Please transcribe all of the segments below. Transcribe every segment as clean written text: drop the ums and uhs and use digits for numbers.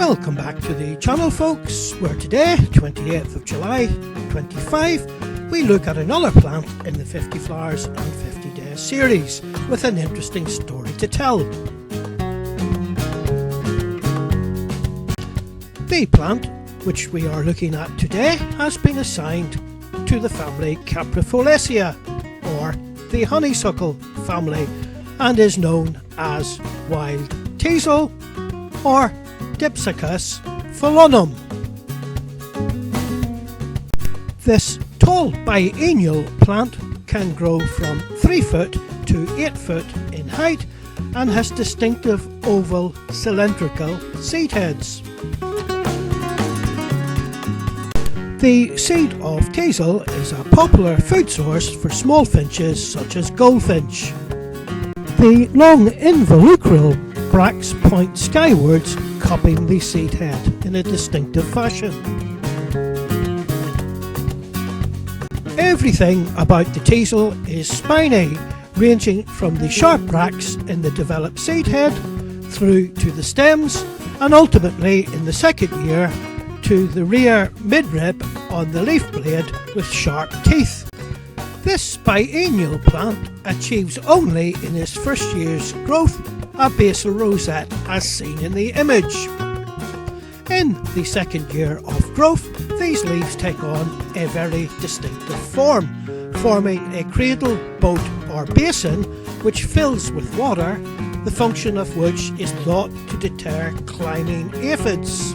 Welcome back to the channel, folks, where today, 28th of July 25, we look at another plant in the 50 Flowers and 50 Days series with an interesting story to tell. The plant, which we are looking at today, has been assigned to the family Caprifolaceae, or the honeysuckle family, and is known as Wild Teasel or Dipsacus fullonum. This tall biennial plant can grow from 3 foot to 8 foot in height and has distinctive oval cylindrical seed heads. The seed of teasel is a popular food source for small finches such as goldfinch. The long involucral bracts point skywards, cupping the seed head in a distinctive fashion. Everything about the teasel is spiny, ranging from the sharp bracts in the developed seed head through to the stems, and ultimately in the second year to the rear midrib on the leaf blade with sharp teeth. This biennial plant achieves only in its first year's growth a basal rosette as seen in the image. In the second year of growth, these leaves take on a very distinctive form, forming a cradle, boat or basin which fills with water, the function of which is thought to deter climbing aphids.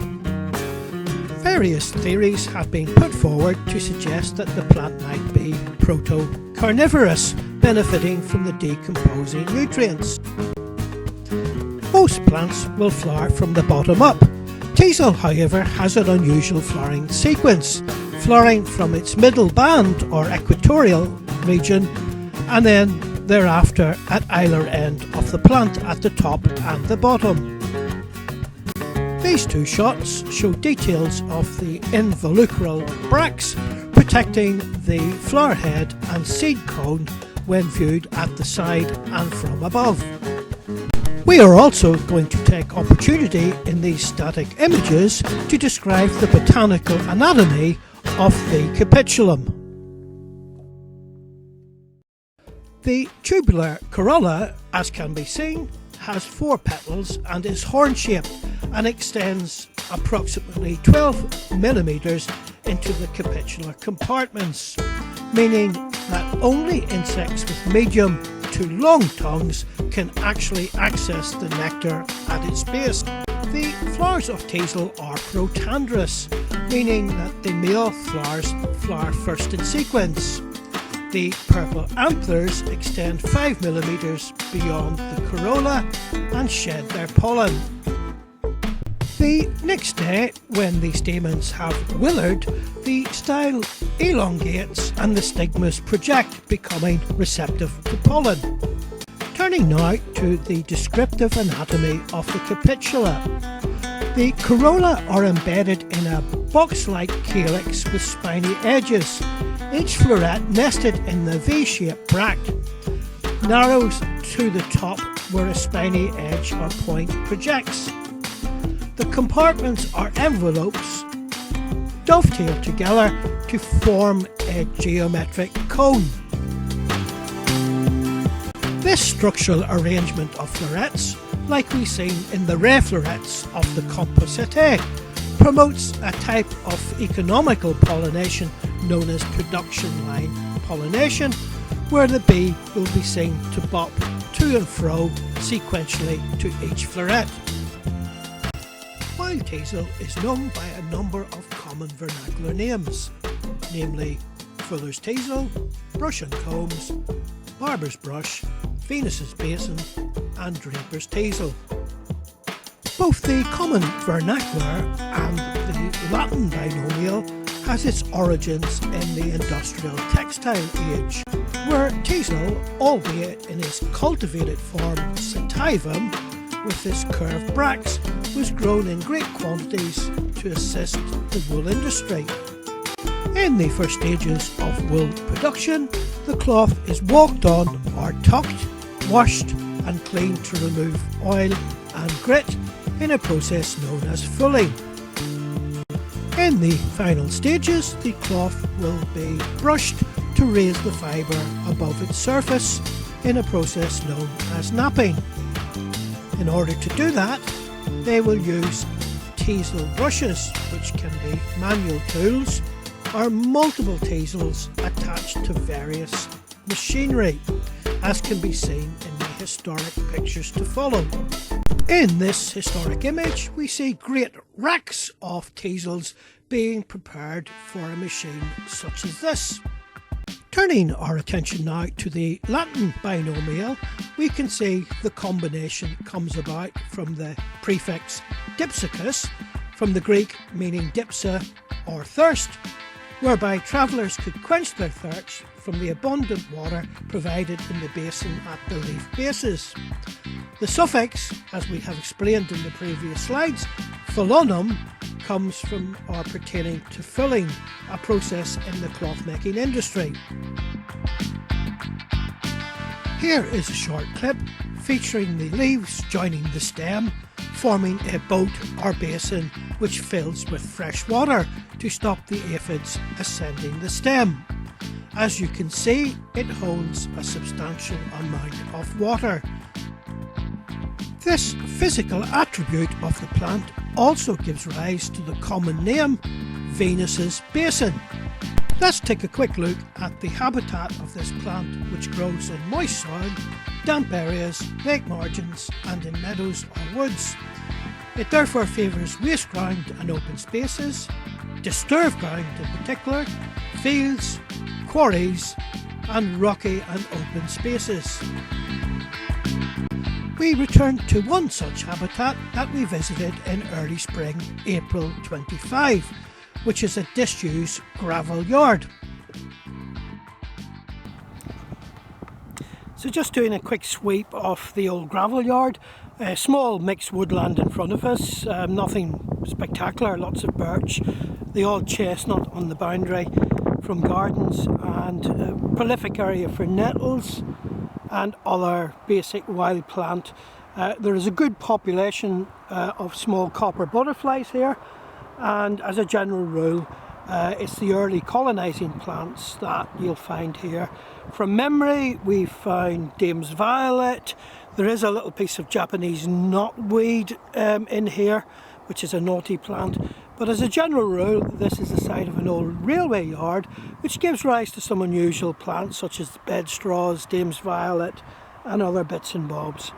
Various theories have been put forward to suggest that the plant might be proto-carnivorous, benefiting from the decomposing nutrients. Most plants will flower from the bottom up. Teasel, however, has an unusual flowering sequence, flowering from its middle band or equatorial region, and then thereafter at either end of the plant at the top and the bottom. These two shots show details of the involucral bracts protecting the flower head and seed cone when viewed at the side and from above. We are also going to take opportunity in these static images to describe the botanical anatomy of the capitulum. The tubular corolla, as can be seen, has 4 petals and is horn-shaped and extends approximately 12 millimeters into the capitular compartments, meaning that only insects with medium to long tongues can actually access the nectar at its base. The flowers of teasel are protandrous, meaning that the male flowers flower first in sequence. The purple anthers extend 5 millimeters beyond the corolla and shed their pollen. The next day, when the stamens have withered, the style elongates and the stigmas project, becoming receptive to pollen. Turning now to the descriptive anatomy of the capitula. The corolla are embedded in a box-like calyx with spiny edges, each floret nested in the V-shaped bract, narrows to the top where a spiny edge or point projects. The compartments are envelopes dovetailed together to form a geometric cone. This structural arrangement of florets, like we seen in the ray florets of the Compositae, promotes a type of economical pollination known as production line pollination, where the bee will be seen to bop to and fro sequentially to each floret. Wild teasel is known by a number of common vernacular names, namely fuller's teasel, brush and combs, barber's brush, Venus's basin and draper's teasel. Both the common vernacular and the Latin binomial has its origins in the industrial textile age, where teasel, albeit in its cultivated form sativum, with its curved bracts, was grown in great quantities to assist the wool industry. In the first stages of wool production, the cloth is walked on or tucked, washed and cleaned to remove oil and grit, in a process known as fulling. In the final stages, the cloth will be brushed to raise the fibre above its surface in a process known as napping. In order to do that, they will use teasel brushes, which can be manual tools or multiple teasels attached to various machinery, as can be seen in the historic pictures to follow. In this historic image, we see great racks of teasels being prepared for a machine such as this. Turning our attention now to the Latin binomial, we can see the combination comes about from the prefix dipsacus, from the Greek meaning dipsa or thirst, whereby travellers could quench their thirst from the abundant water provided in the basin at the leaf bases. The suffix, as we have explained in the previous slides, fullonum, comes from or pertaining to fulling, a process in the cloth making industry. Here is a short clip featuring the leaves joining the stem, forming a boat or basin which fills with fresh water to stop the aphids ascending the stem. As you can see, it holds a substantial amount of water. This physical attribute of the plant also gives rise to the common name Venus's basin. Let's take a quick look at the habitat of this plant, which grows in moist soil, damp areas, lake margins and in meadows or woods. It therefore favours waste ground and open spaces, disturbed ground in particular, fields, quarries and rocky and open spaces. We return to one such habitat that we visited in early spring, April 25, which is a disused gravel yard. So just doing a quick sweep of the old gravel yard, a small mixed woodland in front of us, nothing spectacular, lots of birch, the odd chestnut on the boundary from gardens and a prolific area for nettles and other basic wild plant. There is a good population of small copper butterflies here, and as a general rule it's the early colonising plants that you'll find here. From memory, we've found dame's violet. There is a little piece of Japanese knotweed in here, which is a naughty plant. But as a general rule, this is the site of an old railway yard, which gives rise to some unusual plants such as bedstraws, dame's violet and other bits and bobs.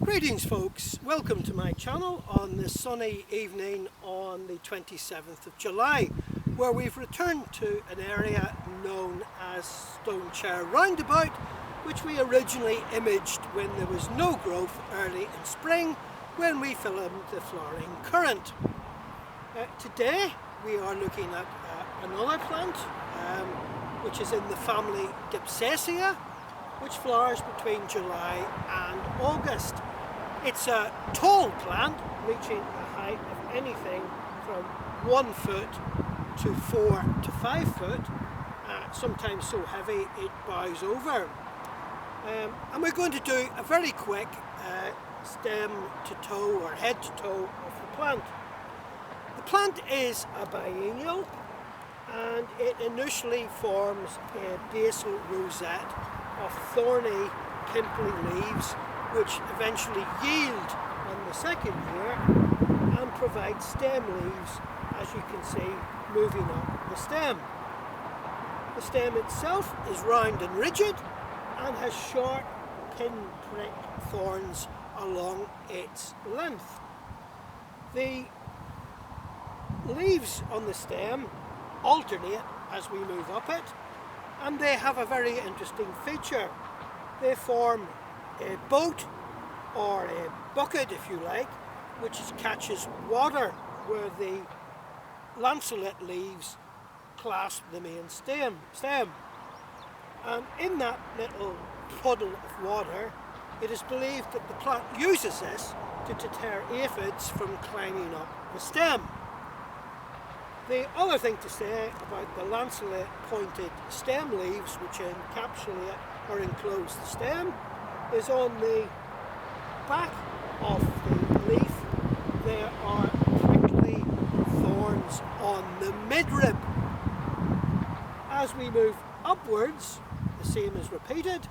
Greetings folks, welcome to my channel on this sunny evening on the 27th of July, where we've returned to an area known as Stone Chair Roundabout, which we originally imaged when there was no growth early in spring when we filmed the flowering currant. Today we are looking at another plant which is in the family Dipsacus, which flowers between July and August. It's a tall plant reaching a height of anything from 1 foot to 4 to 5 foot, sometimes so heavy it bows over. And we're going to do a very quick stem to toe or head to toe of the plant. The plant is a biennial and it initially forms a basal rosette of thorny, pimply leaves which eventually yield on the second year and provide stem leaves, as you can see, moving up the stem. The stem itself is round and rigid and has short pin-prick thorns along its length. The leaves on the stem alternate as we move up it, and they have a very interesting feature. They form a boat or a bucket, if you like, which catches water where the lanceolate leaves clasp the main stem. And in that little puddle of water, it is believed that the plant uses this to deter aphids from climbing up the stem. The other thing to say about the lanceolate pointed stem leaves which encapsulate or enclose the stem is on the back of the leaf there are prickly thorns on the midrib. As we move upwards, the same is repeated,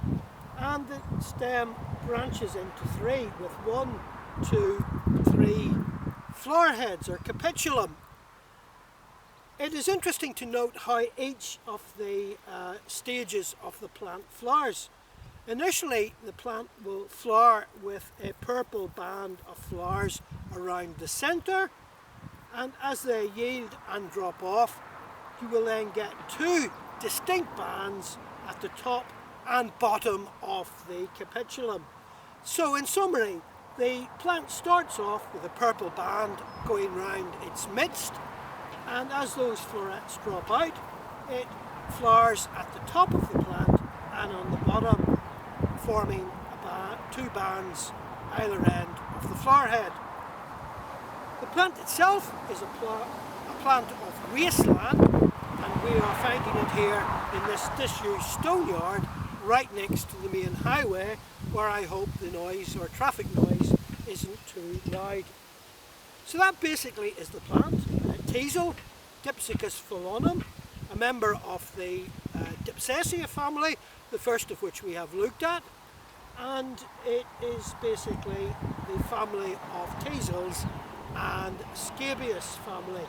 and the stem branches into three with 1, 2, 3 flower heads or capitulum. It is interesting to note how each of the stages of the plant flowers. Initially, the plant will flower with a purple band of flowers around the centre, and as they yield and drop off, you will then get 2 distinct bands at the top and bottom of the capitulum. So in summary, the plant starts off with a purple band going round its midst, and as those florets drop out, it flowers at the top of the plant and on the bottom, forming 2 bands either end of the flower head. The plant itself is a plant of wasteland, and we are finding it here in this disused stone yard right next to the main highway, where I hope the noise or traffic noise isn't too loud. So that basically is the plant. Teasel Dipsacus fullonum, a member of the Dipsacus family, the first of which we have looked at, and it is basically the family of teasels and scabious family.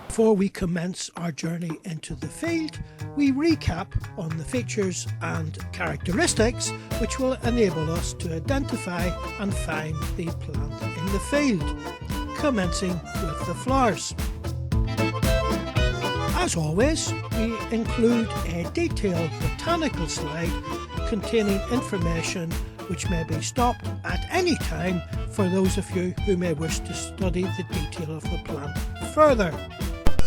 Before we commence our journey into the field, we recap on the features and characteristics which will enable us to identify and find the plant in the field, commencing with the flowers. As always, we include a detailed botanical slide containing information which may be stopped at any time for those of you who may wish to study the detail of the plant further.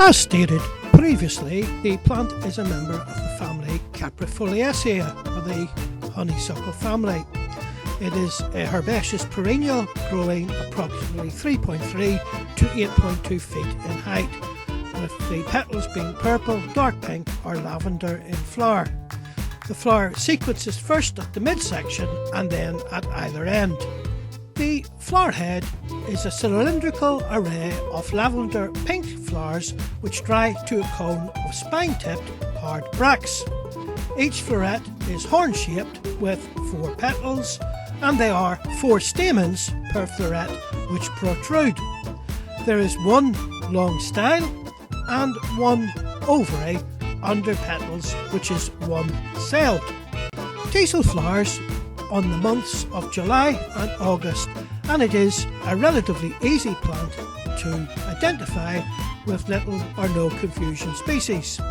As stated previously, the plant is a member of the family Caprifolaceae, or the honeysuckle family. It is a herbaceous perennial growing approximately 3.3 to 8.2 feet in height, with the petals being purple, dark pink or lavender in flower. The flower sequences first at the midsection and then at either end. The flower head is a cylindrical array of lavender pink flowers which dry to a cone of spine-tipped hard bracts. Each floret is horn-shaped with 4 petals, and there are 4 stamens per floret which protrude. There is 1 long style and 1 ovary under petals, which is 1-celled. Teasel flowers on the months of July and August, and it is a relatively easy plant to identify with little or no confusion species.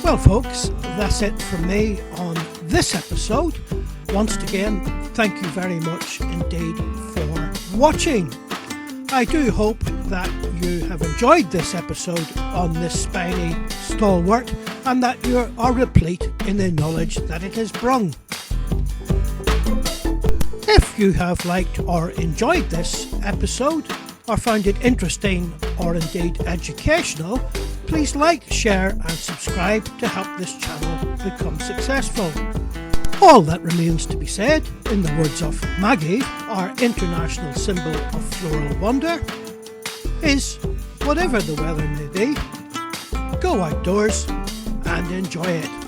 Well folks, that's it from me on this episode. Once again, thank you very much indeed for watching. I do hope that you have enjoyed this episode on this spiny stalwart and that you are replete in the knowledge that it is brung. If you have liked or enjoyed this episode or found it interesting or indeed educational, please like, share and subscribe to help this channel become successful. All that remains to be said, in the words of Maggie, our international symbol of floral wonder, is whatever the weather may be, go outdoors and enjoy it.